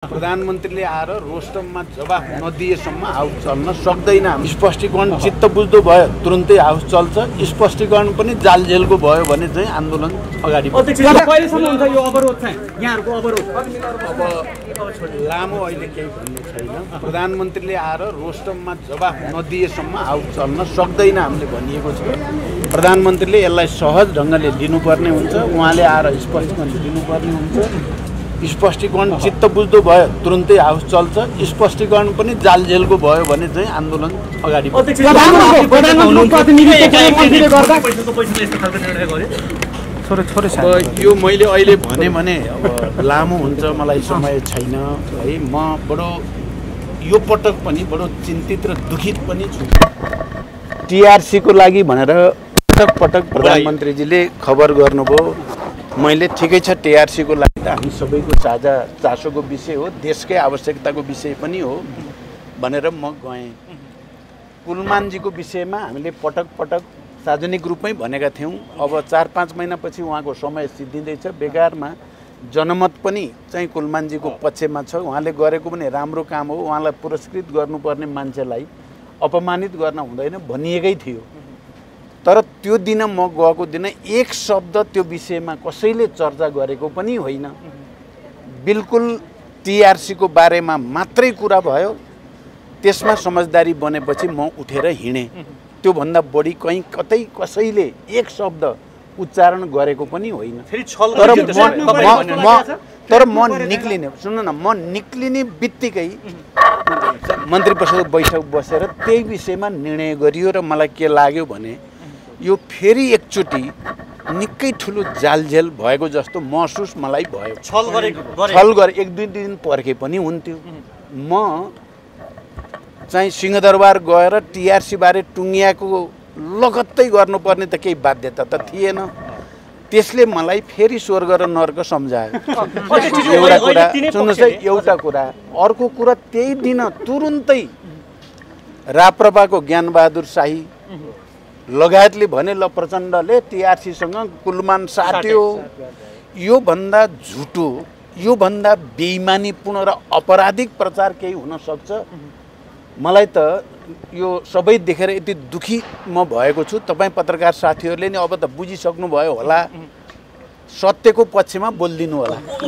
प्रधानमन्त्रीले आएर रोस्टममा जवाफ नदिएसम्म हाउस चल्न सक्दैन। स्पष्टीकरण चित्त बुझ्दो भयो तुरुन्तै हाउस चल्छ, स्पष्टीकरण पनि जालझेलको भयो भने चाहिँ आन्दोलन अगाडि कहिलेसम्म हुन्छ यो अवरोध चाहिँ यहाँहरुको अवरोध? अब लामो अहिले केही भन्ने छैन। प्रधानमन्त्रीले आएर रोस्टममा जवाफ नदिएसम्म हाउस चल्न सक्दैन हामीले भनिएको छ। प्रधानमन्त्रीले यसलाई सहज ढङ्गले लिनुपर्ने हुन्छ, उहाँले आएर स्पष्टीकरण दिनुपर्ने हुन्छ। स्पष्टीकरण चित्त बुझ्दो भयो तुरुन्तै हाउस चल्छ, स्पष्टीकरण पनि जालझेलको भयो भने चाहिँ आन्दोलन अगाडि यो मैले अहिले भने अब लामो हुन्छ, मलाई समय छैन है। म बडो यो पटक पनि बडो चिन्तित र दुखित पनि छु। टिआरसीको लागि भनेर पटक पटक प्रधानमन्त्रीजीले खबर गर्नुभयो। मैले ठिकै छ, टिआरसीको लागि त हामी सबैको साझा चासोको विषय हो, देशकै आवश्यकताको विषय पनि हो भनेर म गएँ। कुलमानजीको विषयमा हामीले पटक पटक सार्वजनिक रूपमै भनेका थियौँ। अब 4-5 महिनापछि उहाँको समय सिद्धिँदैछ। बेकारमा जनमत पनि चाहिँ कुलमानजीको पक्षमा छ। उहाँले गरेको पनि राम्रो काम हो। उहाँलाई पुरस्कृत गर्नुपर्ने मान्छेलाई अपमानित गर्न हुँदैन भनिएकै थियो। तर त्यो दिन म गएको दिन एक शब्द त्यो विषयमा कसैले चर्चा गरेको पनि होइन। बिल्कुल टिआरसीको बारेमा मात्रै कुरा भयो। त्यसमा समझदारी बनेपछि म उठेर हिँडेँ। त्योभन्दा बढी कहीँ कतै कसैले एक शब्द उच्चारण गरेको पनि होइन। तर म निक्लिने, सुन्नु न, म निक्लिने बित्तिकै मन्त्री परिषद बैठक बसेर त्यही विषयमा निर्णय गरियो र मलाई के लाग्यो भने यो फेरि एकचोटि निकै ठुलो जालझेल भएको जस्तो महसुस मलाई भयो। छल गरे 1-2 दिन पर्खे पनि हुन्थ्यो। म चाहिँ सिंहदरबार गएर टिआरसी बारे टुङ्गियाको लगत्तै गर्नुपर्ने त केही बाध्यता त थिएन। त्यसले मलाई फेरि स्वर्ग र नर्क सम्झायो। एउटा कुरा सुन्नुहोस् है, एउटा कुरा। अर्को कुरा, त्यही दिन तुरुन्तै राप्रपाको ज्ञानबहादुर शाही लगायतले भने ल प्रचण्डले टिआरसीसँग कुलमान साट्यो। यो भन्दा झुटो, यो भन्दा बेइमानीपूर्ण र अपराधिक प्रचार केही हुन सक्छ? मलाई त यो सबै देखेर यति दुखी म भएको छु। तपाईँ पत्रकार साथीहरूले नि अब त बुझिसक्नु भयो होला, सत्यको पक्षमा बोलिदिनु होला।